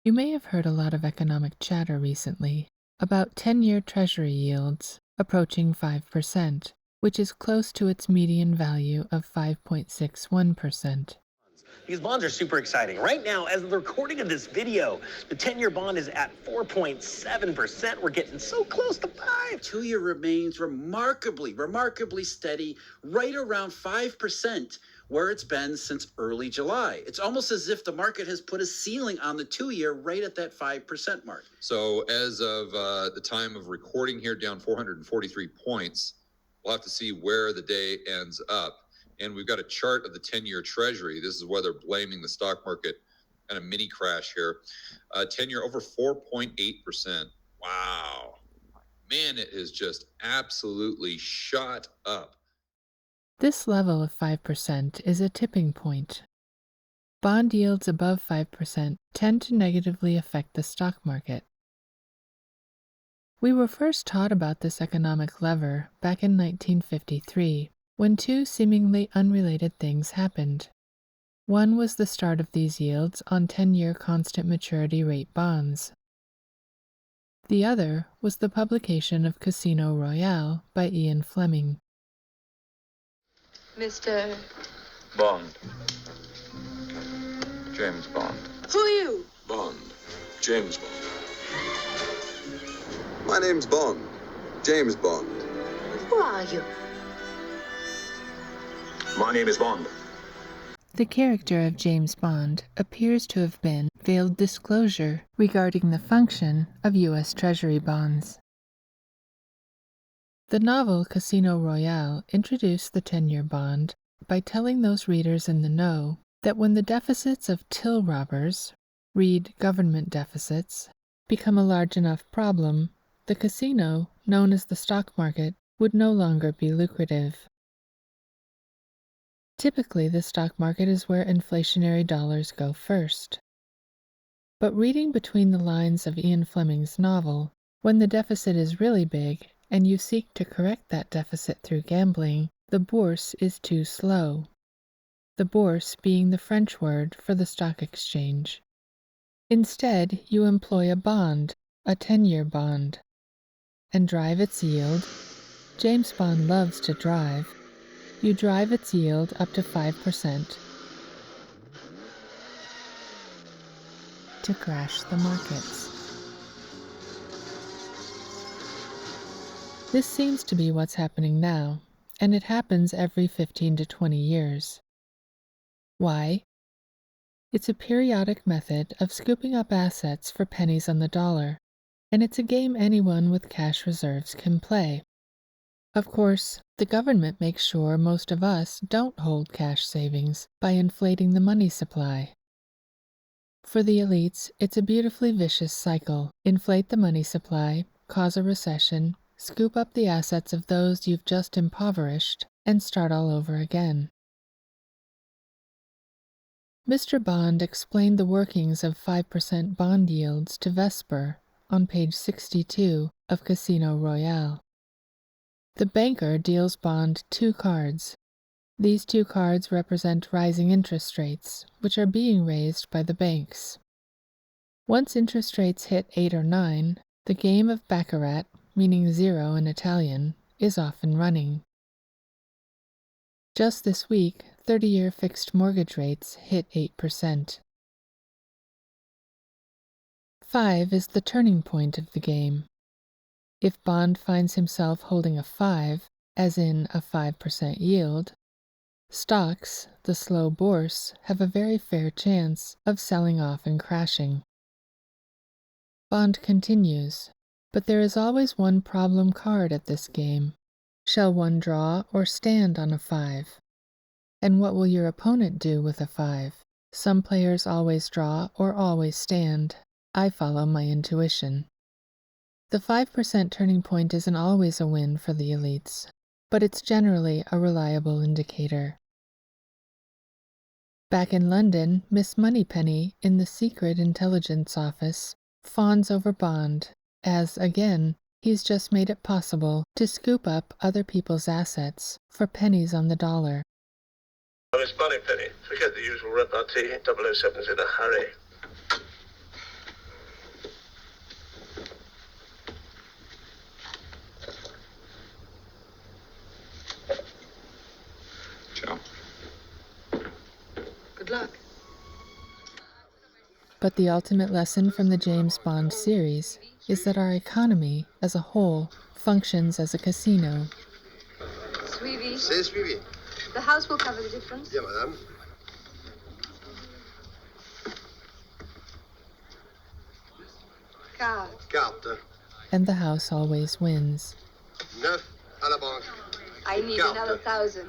You may have heard a lot of economic chatter recently about 10-year Treasury yields approaching 5%, which is close to its median value of 5.61%. These bonds are super exciting. Right now, as of the recording of this video, the 10-year bond is at 4.7%. We're getting so close to 5. 2-year remains remarkably steady, right around 5%, where it's been since early July. It's almost as if the market has put a ceiling on the 2-year right at that 5% mark. So as of the time of recording here, down 443 points. We'll have to see where the day ends up. And we've got a chart of the 10-year Treasury. This is where they're blaming the stock market and a mini crash here. 10-year over 4.8%. Wow. Man, it has just absolutely shot up. This level of 5% is a tipping point. Bond yields above 5% tend to negatively affect the stock market. We were first taught about this economic lever back in 1953, when two seemingly unrelated things happened. One was the start of these yields on 10-year constant maturity rate bonds. The other was the publication of Casino Royale by Ian Fleming. Mr. Bond. James Bond. Who are you? Bond. James Bond. My name's Bond. James Bond. Who are you? My name is Bond. The character of James Bond appears to have been veiled disclosure regarding the function of U.S. Treasury bonds. The novel Casino Royale introduced the 10-year bond by telling those readers in the know that when the deficits of till robbers, read government deficits, become a large enough problem, the casino, known as the stock market, would no longer be lucrative. Typically, the stock market is where inflationary dollars go first. But reading between the lines of Ian Fleming's novel, when the deficit is really big and you seek to correct that deficit through gambling, the bourse is too slow. The bourse being the French word for the stock exchange. Instead, you employ a bond, a 10-year bond, and drive its yield. James Bond loves to drive. You drive its yield up to 5% to crash the markets. This seems to be what's happening now, and it happens every 15 to 20 years. Why? It's a periodic method of scooping up assets for pennies on the dollar, and it's a game anyone with cash reserves can play. Of course, the government makes sure most of us don't hold cash savings by inflating the money supply. For the elites, it's a beautifully vicious cycle. Inflate the money supply, cause a recession, scoop up the assets of those you've just impoverished, and start all over again. Mr. Bond explained the workings of 5% bond yields to Vesper on page 62 of Casino Royale. The banker deals Bond 2 cards. These 2 cards represent rising interest rates, which are being raised by the banks. Once interest rates hit 8 or 9, the game of baccarat, meaning zero in Italian, is off and running. Just this week, 30-year fixed mortgage rates hit 8%. 5 is the turning point of the game. If Bond finds himself holding a 5, as in a 5% yield, stocks, the slow bourse, have a very fair chance of selling off and crashing. Bond continues, but there is always one problem card at this game. Shall one draw or stand on a 5? And what will your opponent do with a 5? Some players always draw or always stand. I follow my intuition. The 5% turning point isn't always a win for the elites, but it's generally a reliable indicator. Back in London, Miss Moneypenny in the Secret Intelligence Office fawns over Bond, as, again, he's just made it possible to scoop up other people's assets for pennies on the dollar. Miss Moneypenny, forget the usual repartee. 007's in a hurry. But the ultimate lesson from the James Bond series is that our economy, as a whole, functions as a casino. Suivi. C'est suivi. The house will cover the difference. Bien, madame. Card. Carte. And the house always wins. 9 à la banque. I need Carte. another 1,000.